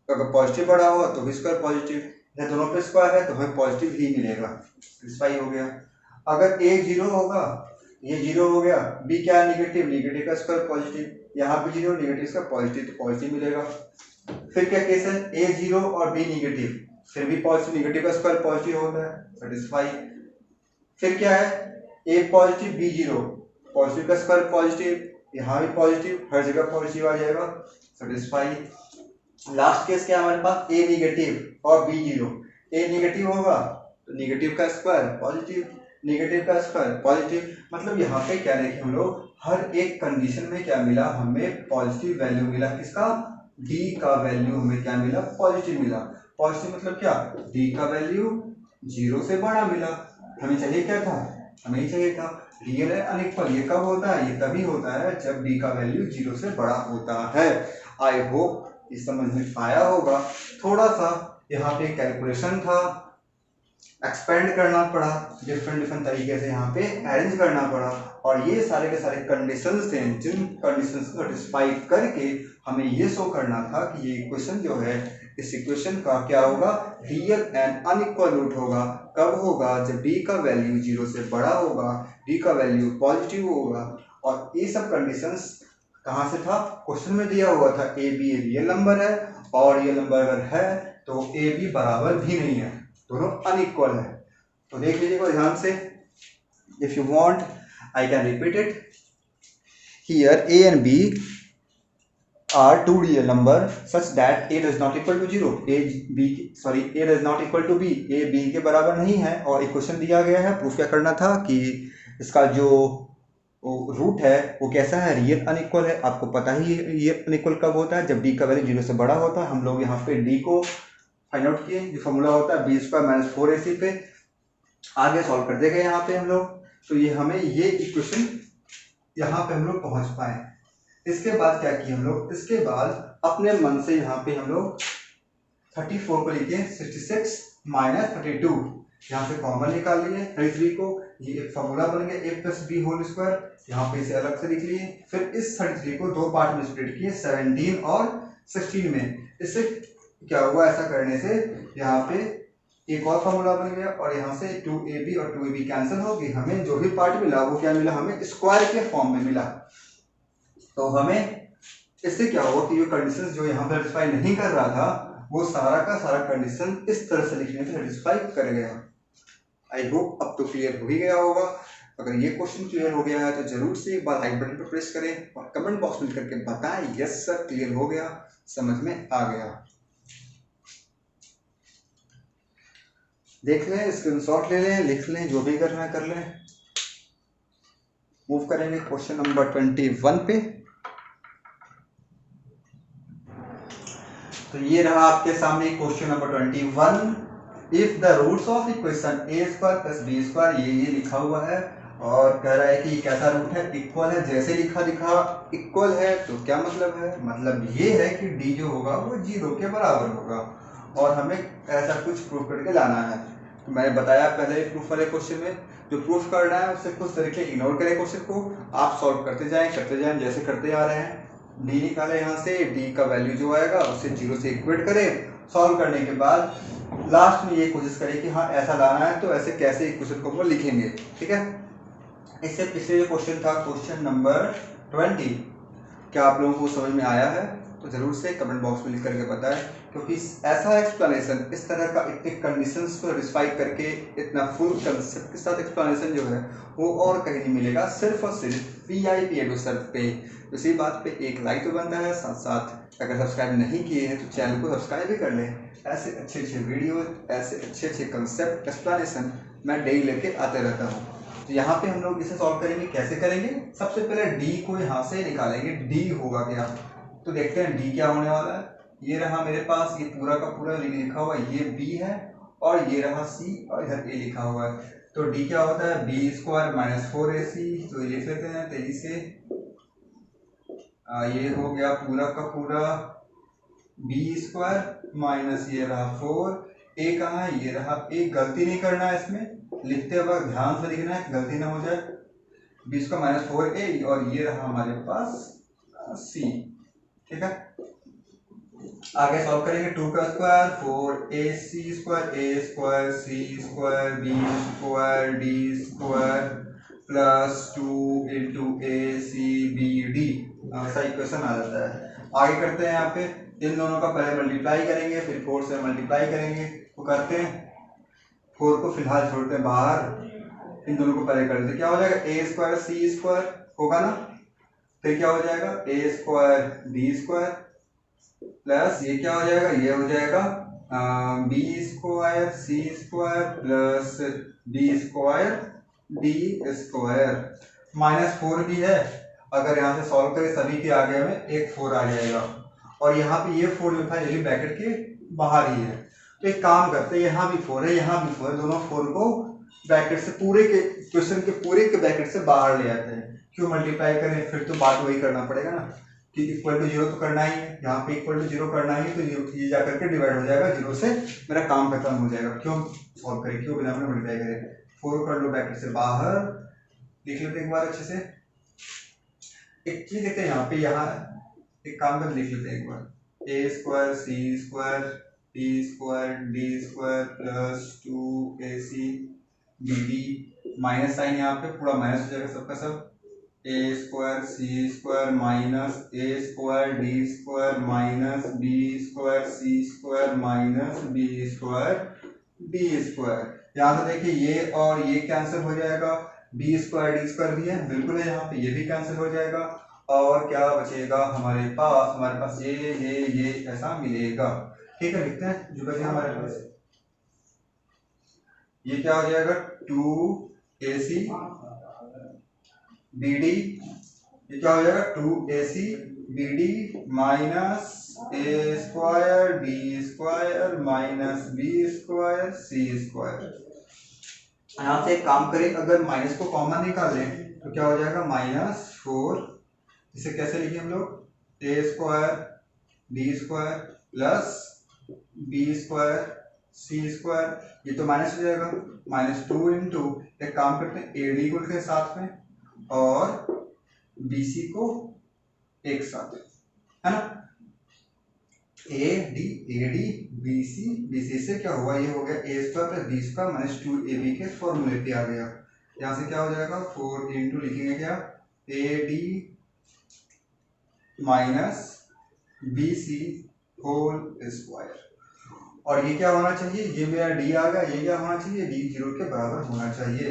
अगर पॉजिटिव बड़ा होगा तो भी स्क्वायर पॉजिटिव, या दोनों पे स्क्वायर है तो हमें पॉजिटिव ही मिलेगा। सेटिस्फाई हो गया। अगर a 0 होगा, ये 0 हो गया, b क्या है, निगेटिव, निगेटिव का स्क्वायर पॉजिटिव, यहाँ पे 0 निगेटिव का पॉजिटिव, तो पॉजिटिव मिलेगा। फिर क्या केस है, a 0 और b निगेटिव, फिर भी पॉजिटिव, निगेटिव का स्क्वायर पॉजिटिव होता है, सेटिस्फाई। फिर क्या है, a पॉजिटिव b 0, पॉजिटिव का स्क्वायर पॉजिटिव, यहाँ भी पॉजिटिव, हर जगह पॉजिटिव आ जाएगा, सेटिस्फाई। लास्ट केस क्या है हमारे पास, a निगेटिव और b 0, a निगेटिव होगा तो निगेटिव का स्क्वायर पॉजिटिव, निगेटिव का स्क्वायर पॉजिटिव। मतलब यहाँ पे क्या देखें हम लोग, हर एक कंडीशन में क्या मिला, हमें पॉजिटिव वैल्यू मिला। किसका? डी का वैल्यू हमें क्या मिला? पॉजिटिव मिला। पॉजिटिव मतलब क्या? डी का वैल्यू 0 से बड़ा मिला। हमें चाहिए क्या था? हमें चाहिए था रियल है अनइक्वल। ये कब होता है? ये तभी होता है जब डी का वैल्यू 0 से बड़ा होता है। आई होप ये समझ में आया होगा। थोड़ा सा यहाँ पे कैलकुलेशन था, एक्सपेंड करना पड़ा, डिफरेंट तरीके से यहाँ पे अरेंज करना पड़ा, और ये सारे के सारे कंडीशंस थे जिन कंडीशंस को सेटिस्फाई करके हमें ये शो करना था कि ये इक्वेशन जो है, इस इक्वेशन का क्या होगा? रियल एंड अनइक्वल रूट होगा। कब होगा? जब डी का वैल्यू 0 से बड़ा होगा, डी का वैल्यू पॉजिटिव होगा। और ये सब कंडीशंस कहाँ से था? क्वेश्चन में दिया हुआ था ए बी रियल नंबर है, और रियल नंबर अगर है तो ए बी बराबर भी नहीं है, दोनों अनइक्वल है। तो देख लीजिएगा ध्यान से। If you want I can repeat it here, a and b are two real number such that a does not equal to 0, a does not equal to b, a b के बराबर नहीं है। और इक्वेशन दिया गया है, प्रूफ क्या करना था कि इसका जो रूट है वो कैसा है? रियल अनइक्वल है। आपको पता ही है रियल अनइक्वल कब होता है? जब डी का वैल्यू 0 से बड़ा होता है। हम लोग यहाँ पे डी को फाइंड आउट किए, जो फॉर्मूला होता है b² - 4ac पे। आगे सॉल्व कर देंगे यहाँ पे हम लोग। तो ये हमें ये इक्वेशन यहाँ पे हम लोग पहुंच पाए। इसके बाद क्या किए हम लोग? इसके बाद अपने मन से यहाँ पे हम लोग 34 को लिखे 66 - 32, यहाँ से कॉमन निकाल लिए 33 को। ये एक फॉर्मूला बन गया a + b²। यहाँ पे इसे अलग से लिख लिए। फिर इस 33 को दो पार्ट में स्प्लिट किए, 17 और 16 में। इससे क्या हुआ? ऐसा करने से यहाँ पे एक और फॉर्मूला बन गया, और यहाँ से 2ab और 2ab कैंसिल हो गई। हमें जो भी पार्ट मिला वो क्या मिला? हमें स्क्वायर के फॉर्म में मिला। तो हमें इससे क्या हुआ कि ये कंडीशन जो यहाँ पर सेटिस्फाई नहीं कर रहा था, वो सारा का सारा कंडीशन इस तरह से लिखने से सेटिस्फाई कर गया। आई होप अब तो क्लियर हो ही गया होगा। अगर ये क्वेश्चन क्लियर हो गया है तो जरूर से एक बार लाइक बटन पर प्रेस करें और कमेंट बॉक्स में करके बताएं यस सर क्लियर हो गया, समझ में आ गया। देख लें, स्क्रीनशॉट ले लें, लिख लें, जो भी करना है कर लें। मूव करेंगे क्वेश्चन नंबर 21 पे। तो ये रहा आपके सामने question number 21। If the roots of equation a² + b², ये लिखा हुआ है, और कह रहा है कि कैसा रूट है? इक्वल है। जैसे लिखा इक्वल है तो क्या मतलब है? मतलब ये है कि d जो होगा वो 0 के बराबर होगा, और हमें ऐसा कुछ प्रूफ करके लाना है। तो मैंने बताया पहले प्रूफ वाले क्वेश्चन में, जो प्रूफ करना है उससे कुछ तरीके इग्नोर करें क्वेश्चन को, आप सॉल्व करते जाएं जैसे करते आ रहे हैं। डी निकाले, यहाँ से डी का वैल्यू जो आएगा उसे 0 से इक्वेट करें। सॉल्व करने के बाद लास्ट में ये कोशिश करें कि हाँ ऐसा लाना है, तो ऐसे कैसे इक्वेशन को वो लिखेंगे। ठीक है, इससे पिछले जो क्वेश्चन था क्वेश्चन नंबर 20, क्या आप लोगों को समझ में आया है? तो जरूर से कमेंट बॉक्स में लिख करके बताएं, क्योंकि ऐसा एक्सप्लेनेशन, इस तरह का एक कंडीशंस को सेटिस्फाई करके इतना फुल कंसेप्ट के साथ एक्सप्लेनेशन जो है वो और कहीं नहीं मिलेगा, सिर्फ और सिर्फ VIP एडुसर्व पे। इसी बात पे एक लाइक तो बनता है, साथ साथ अगर सब्सक्राइब नहीं किए हैं तो चैनल को सब्सक्राइब भी कर लें। ऐसे अच्छे अच्छे वीडियो, ऐसे अच्छे अच्छे कंसेप्ट एक्सप्लेनेशन मैं डेली लेके आते रहता हूँ। तो यहाँ पे हम लोग इसे सॉल्व करेंगे। कैसे करेंगे? सबसे पहले डी को यहाँ से निकालेंगे। डी होगा क्या? तो देखते हैं डी क्या होने वाला है। ये रहा मेरे पास, ये पूरा का पूरा लिखा हुआ है, ये बी है, और ये रहा सी, और इधर ए लिखा हुआ है। तो डी क्या होता है? b² - 4ac। तो ये लिख लेते हैं तेजी से। ये हो गया पूरा का पूरा b² - ये रहा 4। ए कहाँ है? ये रहा ए। गलती नहीं करना है इसमें, लिखते वक्त ध्यान से लिखना है, गलती ना हो जाए। b² - 4a, और ये रहा हमारे पास c। ठीक है, आगे सॉल्व करेंगे। 2 का square 4ac² a² c² b² d² plus 2 × ACBD, ऐसा इक्वेशन आ जाता है। आगे करते हैं, यहाँ पे इन दोनों का पहले मल्टीप्लाई करेंगे, फिर 4 से मल्टीप्लाई करेंगे। तो करते हैं, 4 को फिलहाल छोड़ते हैं बाहर, इन दोनों को पहले कर देते। क्या हो जाएगा? a² c² होगा ना, फिर क्या हो जाएगा? a² d² प्लस ये क्या हो जाएगा? ये हो जाएगा b² c² plus b² d² -4 भी है, अगर यहाँ से सॉल्व करें सभी के आगे में एक 4 आ जाएगा, और यहाँ पे ये 4 जो था ये भी ब्रैकेट के बाहर ही है। तो एक काम करते हैं, यहाँ भी 4 है यहाँ भी 4 है, दोनों 4 को ब्रैकेट से पूरे के क्वेश्चन के पूरे के ब्रैकेट से बाहर ले आते हैं। क्यों मल्टीप्लाई करें, फिर तो बात वही करना पड़ेगा ना कि इक्वल टू 0 तो करना ही है, यहाँ पे इक्वल टू 0 करना ही, तो ये जा करके डिवाइड हो जाएगा 0 से, मेरा काम खत्म हो जाएगा। क्यों सॉल्व करें, क्यों बिना मल्टीप्लाई करें, 4 कर लो ब्रैकेट से बाहर, लिख लेते एक बार अच्छे से। एक चीज देखते हैं यहाँ पे, यहाँ एक काम कर लिख लेते हैं एक बार, A square C square B square D square plus 2ac bd, minus sign यहाँ पे पूरा माइनस हो जाएगा सबका सब, A square C square minus A square D square minus B square C square minus B square D square. यहाँ से देखिए ये और ये कैंसिल हो जाएगा, बी स्क्वायर डी स्क्वायर भी है बिल्कुल है, यहाँ पे ये भी कैंसिल हो जाएगा, और क्या बचेगा हमारे पास ये ऐसा मिलेगा। ठीक है, लिखते हैं जो बचे हमारे पास, ये क्या हो जाएगा 2ac bd, ये क्या हो जाएगा 2ac bd minus A square D square minus B square C square. यहाँ से एक काम करें, अगर माइनस को कॉमन निकाल लें तो क्या हो जाएगा -4, इसे कैसे लिखें हम लोग, A square D square plus B square C square, ये तो माइनस हो जाएगा, -2 इंटू, एक काम करते हैं ए डी को लिखें साथ में और बी सी को एक साथ, है ना, ए डी बी सी से क्या हुआ, ये हो गया A square plus B square minus 2ab के फॉर्मूले पे आ गया। यहाँ से क्या हो जाएगा 4 इंटू लिखेंगे क्या, a d minus b c whole square, और ये क्या होना चाहिए, ये मेरा डी आ गया, ये क्या होना चाहिए, डी 0 के बराबर होना चाहिए।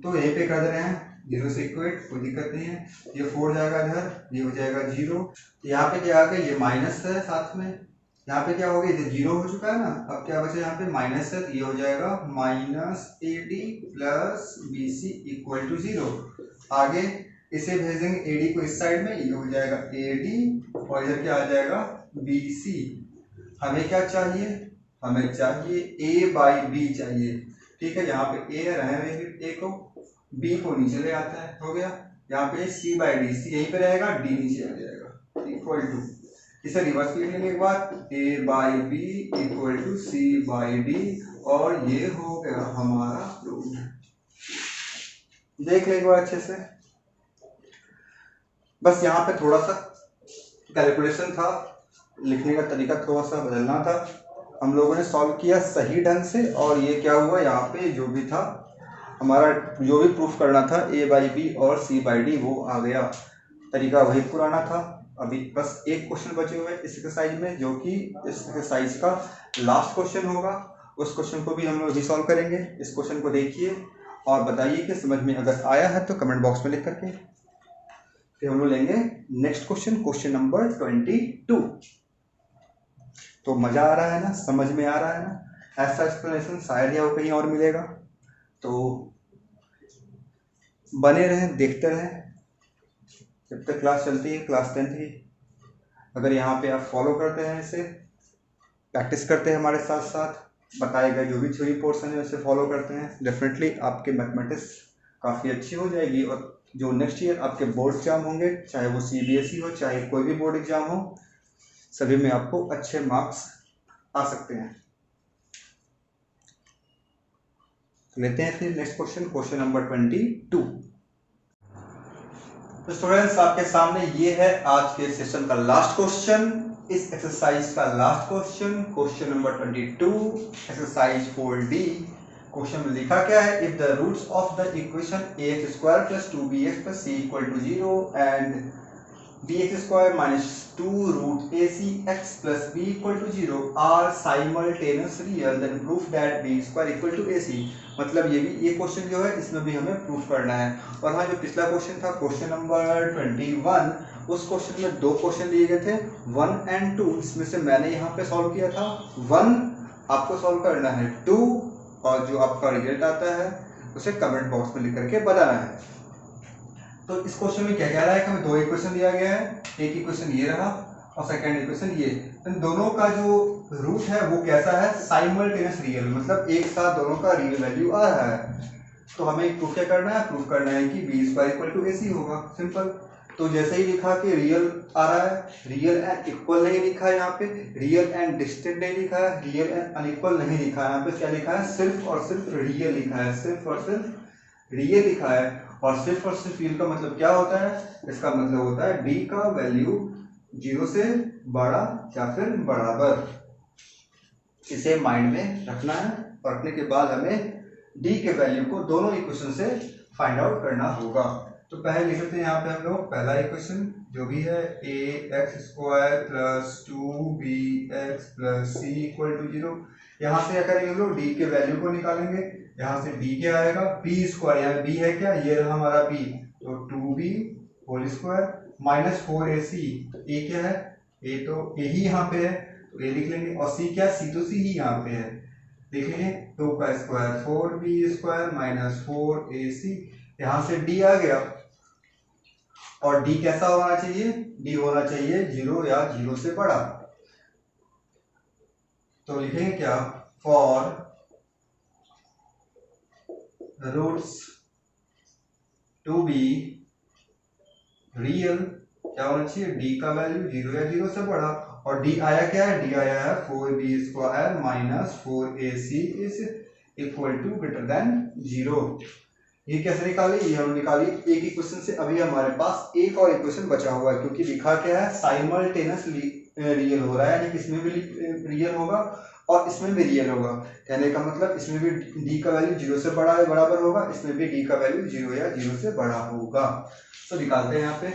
तो यहीं पे कर दे रहे हैं 0 से इक्वेट, कोई दिक्कत नहीं है, ये 4 जाएगा इधर, ये हो जाएगा 0, तो यहाँ पे क्या आ गया, ये माइनस है साथ में, यहाँ पे क्या हो गया, इधर 0 हो चुका है ना, अब क्या बचा यहाँ पे माइनस है, ये हो जाएगा -AD plus BC equal to 0। आगे इसे भेजेंगे AD को इस साइड में, ये हो जाएगा AD और इधर क्या आ जाएगा BC। हमें क्या चाहिए, हमें चाहिए A बाई B चाहिए। ठीक है, यहाँ पे A रहेगा, A को B को नीचे ले आता है, हो गया, यहाँ पे C बाई डी, C यहीं पे रहेगा, D नीचे आ जाएगा इक्वल टू, इसे रिवर्स लिख लेंगे एक बार, A by B equal to C by D, और ये हो गया हमारा प्रूफ। देख लें एक बार अच्छे से, बस यहाँ पे थोड़ा सा कैलकुलेशन था, लिखने का तरीका थोड़ा सा बदलना था, हम लोगों ने सॉल्व किया सही ढंग से, और ये क्या हुआ यहाँ पे जो भी था हमारा, जो भी प्रूफ करना था A बाई बी और C बाई डी वो आ गया, तरीका वही पुराना था। अभी बस एक क्वेश्चन बचे हुए इस एक्सरसाइज में, जो कि इस एक्सरसाइज का लास्ट क्वेश्चन होगा, उस क्वेश्चन को भी हम लोग अभी सॉल्व करेंगे। इस क्वेश्चन को देखिए और बताइए कि समझ में अगर आया है तो कमेंट बॉक्स में लिख करके, फिर हम लोग लेंगे नेक्स्ट क्वेश्चन, क्वेश्चन नंबर 22। तो मजा आ रहा है ना, समझ में आ रहा है ना, ऐसा एक्सप्लेनेशन शायद या कहीं और मिलेगा, तो बने रहें, देखते रहें जब तक क्लास चलती है, क्लास 10 की। अगर यहाँ पे आप फॉलो करते हैं, इसे प्रैक्टिस करते हैं हमारे साथ साथ, बताए गए जो भी थ्योरी पोर्शन है उसे फॉलो करते हैं, डेफिनेटली आपके मैथमेटिक्स काफ़ी अच्छी हो जाएगी, और जो नेक्स्ट ईयर आपके बोर्ड एग्जाम होंगे, चाहे वो CBSE हो चाहे कोई भी बोर्ड एग्जाम हो, सभी में आपको अच्छे मार्क्स आ सकते हैं। लेते हैं फिर नेक्स्ट क्वेश्चन, क्वेश्चन नंबर 22। तो स्टूडेंट्स आपके सामने ये है आज के सेशन का लास्ट क्वेश्चन, इस एक्सरसाइज का last question, question number 22, exercise 4D। Question में लिखा क्या है, if the roots of the equation ax square plus 2bx plus c equal to 0 and bx square minus 2 root acx plus b equal to 0 are simultaneous real, then proof that b square equal to ac। मतलब ये क्वेश्चन जो है इसमें भी हमें प्रूफ करना है। और हाँ, जो पिछला क्वेश्चन था क्वेश्चन नंबर 21, उस क्वेश्चन में 2 क्वेश्चन दिए गए थे 1 एंड 2, इसमें से मैंने यहाँ पे सॉल्व किया था 1, आपको सॉल्व करना है 2, और जो आपका रिजल्ट आता है उसे कमेंट बॉक्स में लिख करके बताना है। तो इस क्वेश्चन में क्या कह रहा है कि हमें दो इक्वेशन दिया गया है, एक इक्वेशन ये रहा और सेकंड इक्वेशन ये। इन दोनों का जो रूट है वो कैसा है, साइमल्टेनियस रियल, मतलब एक साथ दोनों का रियल वैल्यू आ रहा है। तो हमें प्रूफ क्या करना है, प्रूफ करना है कि बी स्क्वायर इक्वल टू ए सी होगा, सिंपल। तो जैसे ही लिखा कि रियल आ रहा है, रियल एंड इक्वल नहीं लिखा है यहाँ पे, रियल एंड डिस्टेंट नहीं लिखा है, रियल एंड अनइक्वल नहीं लिखा है, यहाँ पे क्या लिखा है, सिर्फ और सिर्फ रियल लिखा है, सिर्फ और सिर्फ रियल लिखा है। और सिर्फ रियल का मतलब क्या होता है, इसका मतलब होता है डी का वैल्यू 0 से बड़ा या फिर बराबर। इसे माइंड में रखना है और रखने के बाद हमें डी के वैल्यू को दोनों इक्वेशन से फाइंड आउट करना होगा। तो पहले लिख लेते हैं यहाँ पे हम लोग पहला इक्वेशन जो भी है, A X square plus 2bx plus C equal to 0। यहाँ से क्या करेंगे हम लोग, डी के वैल्यू को निकालेंगे। यहाँ से डी क्या आएगा, बी स्क्वायर, यहाँ बी है क्या, ये रहा हमारा बी, तो 2b whole square minus 4ac। ए क्या है, ए तो ए ही यहाँ पे है तो ए लिख लेंगे, और सी क्या, सी तो सी ही यहाँ पे है, देख लीजिए 2 का square 4b square minus 4ac। यहाँ से डी आ गया और डी कैसा होना चाहिए, डी होना चाहिए 0 या 0 से बड़ा। तो लिखेंगे क्या, for roots to be real क्या होना चाहिए, डी का वैल्यू 0 या 0 से बड़ा। और डी आया क्या है, डी आया है 4b square minus 4ac is equal to greater than 0। ये कैसे निकाली, ये हम निकाली एक इक्वेशन से। अभी हमारे पास एक और इक्वेशन बचा हुआ है, क्योंकि लिखा क्या है, साइमल्टेनियस रियल हो रहा है, यानी कि इसमें भी रियल होगा और इसमें भी रियल होगा। कहने का मतलब इसमें भी डी का वैल्यू 0 से बड़ा या बराबर होगा, इसमें भी डी का वैल्यू 0 या 0 से बड़ा होगा। तो निकालते हैं यहाँ पे,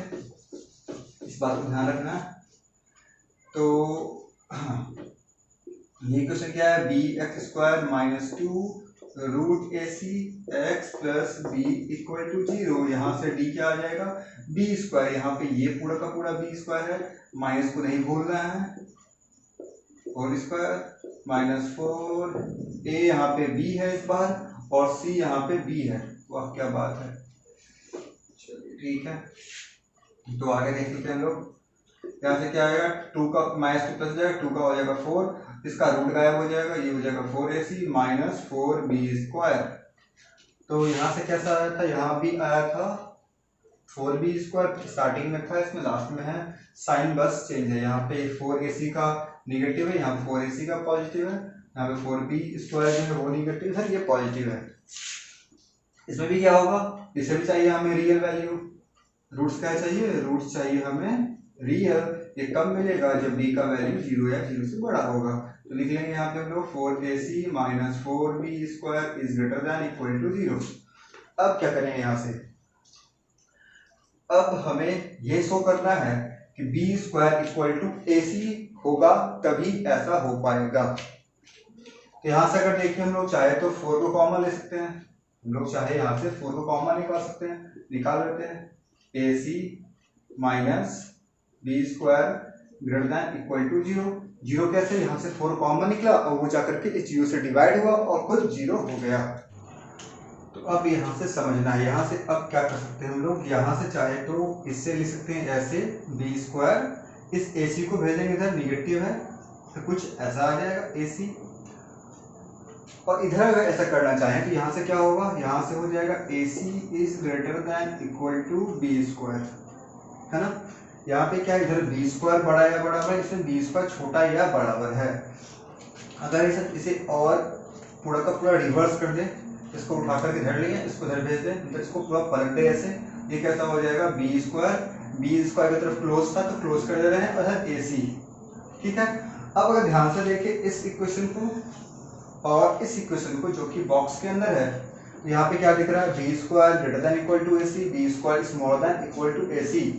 इस बात को ध्यान रखना है। तो ये क्वेश्चन क्या है, b x square minus 2 root a c x plus b equal to 0। यहाँ से डी क्या आ जाएगा, बी स्क्वायर, यहाँ पे ये पूरा का पूरा बी स्क्वायर है, माइनस को नहीं भूलना है, होल स्क्वायर माइनस 4 ए यहाँ पे बी है इस बार, और सी यहाँ पे बी है। वाह क्या बात है, चलिए ठीक है। तो आगे देख लेते हैं हम लोग। यहाँ से क्या आएगा, 2 का माइनस 2 प्लस जाएगा, 2 का हो जाएगा 4, इसका रूट गायब हो जाएगा, ये हो जाएगा 4ac माइनस 4b स्क्वायर। तो यहाँ से कैसा आया था, यहाँ भी आया था 4b स्क्वायर, स्टार्टिंग में था, इसमें लास्ट में है, साइन बस चेंज है। यहाँ पे 4ac का निगेटिव है, यहाँ 4ac का पॉजिटिव है, यहाँ पे 4b स्क्वायर जो है वो निगेटिव है, ये पॉजिटिव है। इसमें भी क्या होगा, इसे भी चाहिए हमें रियल वैल्यू, रूट्स क्या चाहिए, रूट्स चाहिए हमें रियल। ये कब मिलेगा, जब b का वैल्यू 0 या 0 से बड़ा होगा। तो लिख लेंगे यहाँ पे हम लोग 4ac minus 4b square is greater than equal to 0। अब क्या करेंगे यहाँ से, अब हमें ये शो करना है कि b square equal to ac होगा, तभी ऐसा हो पाएगा। तो यहाँ से अगर देखिए हम लोग चाहे तो 4 को कॉमन ले सकते हैं, हम लोग चाहे यहाँ से 4 को कॉमन निकाल सकते हैं, निकाल लेते हैं। ac minus B square greater than equal to 0। 0 कैसे, यहाँ से 4 कॉमन निकला और वो जाकर के इस 0 से डिवाइड हुआ और खुद 0 हो गया। तो अब यहाँ से समझना है, यहाँ से अब क्या कर सकते हैं हम लोग, यहाँ से चाहे तो इससे लिख सकते हैं ऐसे, बी स्क्वायर, इस ac को भेजेंगे इधर, निगेटिव है तो कुछ ऐसा आ जाएगा ac, और इधर अगर ऐसा करना चाहें तो यहाँ से क्या होगा, यहाँ से हो जाएगा ac is greater than equal to b square, है ना। यहाँ पे क्या, इधर बी स्क्वायर बड़ा या बराबर, इसमें बी स्क्वायर छोटा या बराबर है। अगर इसे और पूरा का पूरा रिवर्स कर दें, इसको उठा करके इधर लिए, इसको इधर भेज दें, तो इसको पूरा पलट दे ऐसे, ये कैसा हो जाएगा, बी स्क्वायर की तरफ क्लोज था तो क्लोज कर दे रहे हैं, और ac, ठीक है। अब अगर ध्यान से देखें इस इक्वेशन को और इस इक्वेशन को जो कि बॉक्स के अंदर है, तो यहाँ पे क्या दिख रहा है, b square greater than equal to ac, b square smaller than equal to ac।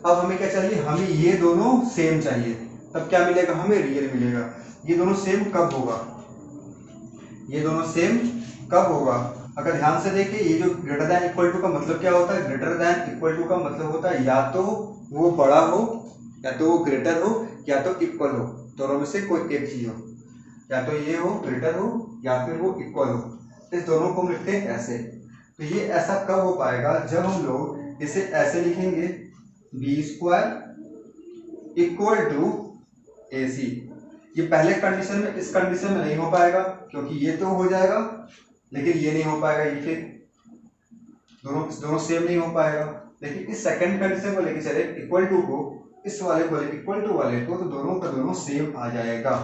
अब हमें क्या चाहिए, हमें ये दोनों सेम चाहिए, तब क्या मिलेगा, हमें रियल मिलेगा। ये दोनों सेम कब होगा, ये दोनों सेम कब होगा, अगर ध्यान से देखिए, ये जो ग्रेटर देन इक्वल टू का मतलब क्या होता है, ग्रेटर देन इक्वल टू का मतलब होता है या तो वो बड़ा हो, या तो वो ग्रेटर हो, या तो इक्वल हो, दोनों में से कोई एक चीज हो, या तो ये हो ग्रेटर हो या फिर वो इक्वल हो। इस दोनों को लिखते हैं ऐसे। तो ये ऐसा कब हो पाएगा, जब हम लोग इसे ऐसे लिखेंगे बी स्क्वायर इक्वल टू ए सी। ये पहले कंडीशन में, इस कंडीशन में नहीं हो पाएगा क्योंकि ये तो हो जाएगा लेकिन ये नहीं हो पाएगा, ये फिर दोनों सेम नहीं हो पाएगा। लेकिन इस सेकंड कंडीशन को लेके चले इक्वल टू को, इस वाले को लेके इक्वल टू वाले को, तो दोनों का दोनों सेम आ जाएगा।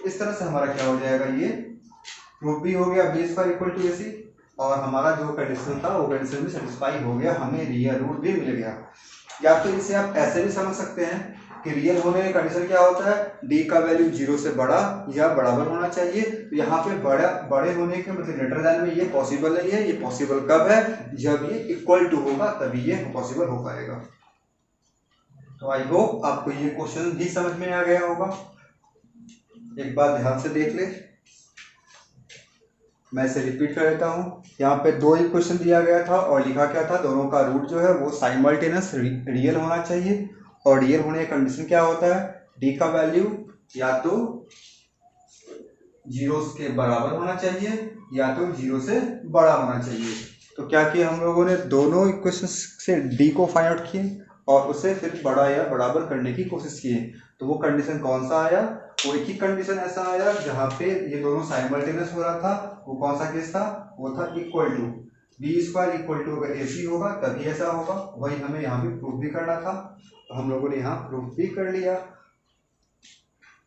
इस तरह से हमारा क्या हो जाएगा, ये प्रूफ भी हो गया बी स्क्वायर इक्वल टू ए सी, और हमारा जो कंडीशन था वो कंडीशन भी सेटिस्फाई हो गया, हमें रियल रूट भी मिल गया। या तो इसे आप ऐसे भी समझ सकते हैं कि रियल होने की कंडीशन क्या होता है, डी का वैल्यू 0 से बड़ा या बराबर होना चाहिए। तो यहाँ पे बड़े होने के मतलब ग्रेटर देन में ये पॉसिबल नहीं है। ये पॉसिबल कब है, जब ये इक्वल टू होगा तभी ये पॉसिबल हो पाएगा। तो आई होप आपको ये क्वेश्चन भी समझ में आ गया होगा। एक बार ध्यान से देख ले, मैं इसे रिपीट कर देता हूँ। यहाँ पे दो इक्वेशन दिया गया था और लिखा क्या था, दोनों का रूट जो है वो साइमल्टेनियस रियल होना चाहिए। और रियल होने का कंडीशन क्या होता है, डी का वैल्यू या तो 0 के बराबर होना चाहिए या तो 0 से बड़ा होना चाहिए। तो क्या किया हम लोगों ने, दोनों इक्वेशन से डी को फाइंड आउट किए और उसे फिर बड़ा या बराबर करने की कोशिश किए। तो वो कंडीशन कौन सा आया, वो एक ही कंडीशन ऐसा आया जहाँ पे ये दोनों साइमल्टेनियस हो रहा था। वो कौन सा केस था, वो था equal to b square equal to अगर ए सी होगा तभी ऐसा होगा। वही हमें यहाँ भी प्रूफ भी करना था, तो हम लोगों ने यहाँ प्रूफ भी कर लिया।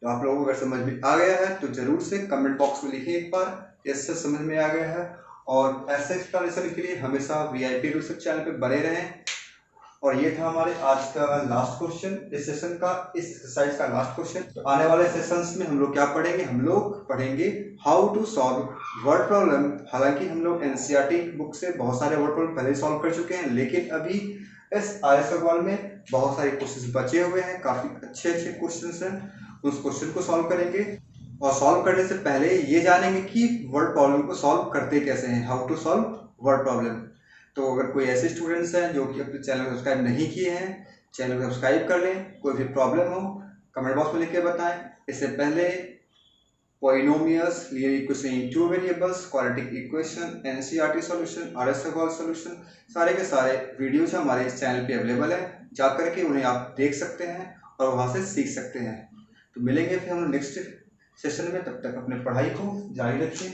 तो आप लोगों को अगर समझ में आ गया है तो जरूर से कमेंट बॉक्स में लिखिए एक बार इससे समझ में आ गया है। और ऐसे एक्सप्लेनेशन के लिए हमेशा वीआईपी रिसर्च चैनल पे बने रहें। और ये था हमारे आज का लास्ट क्वेश्चन, इस सेशन का, इस एक्सरसाइज का लास्ट क्वेश्चन। तो आने वाले सेशंस में हम लोग क्या पढ़ेंगे, हम लोग पढ़ेंगे how to solve word problem. हालांकि हम लोग एनसीईआरटी बुक से बहुत सारे वर्ड प्रॉब्लम पहले सॉल्व कर चुके हैं, लेकिन अभी इस आईएएस अग्रवाल में बहुत सारे क्वेश्चन बचे हुए हैं, काफी अच्छे क्वेश्चन हैं। उस क्वेश्चन को सॉल्व करेंगे और सॉल्व करने से पहले ये जानेंगे कि वर्ड प्रॉब्लम को सॉल्व करते कैसे हैं, how to solve word problem. तो अगर कोई ऐसे स्टूडेंट्स हैं जो कि अपने चैनल को सब्सक्राइब नहीं किए हैं, चैनल को सब्सक्राइब कर लें। कोई भी प्रॉब्लम हो कमेंट बॉक्स में लिख के बताएं। इससे पहले polynomials, linear equation in two variables, quadratic equation, NCERT solution, RS Aggarwal solution, सारे के सारे वीडियोज हमारे इस चैनल पे अवेलेबल है। जाकर के उन्हें आप देख सकते हैं और वहाँ से सीख सकते हैं। तो मिलेंगे फिर हम नेक्स्ट सेशन में, तब तक अपने पढ़ाई को जारी रखिए।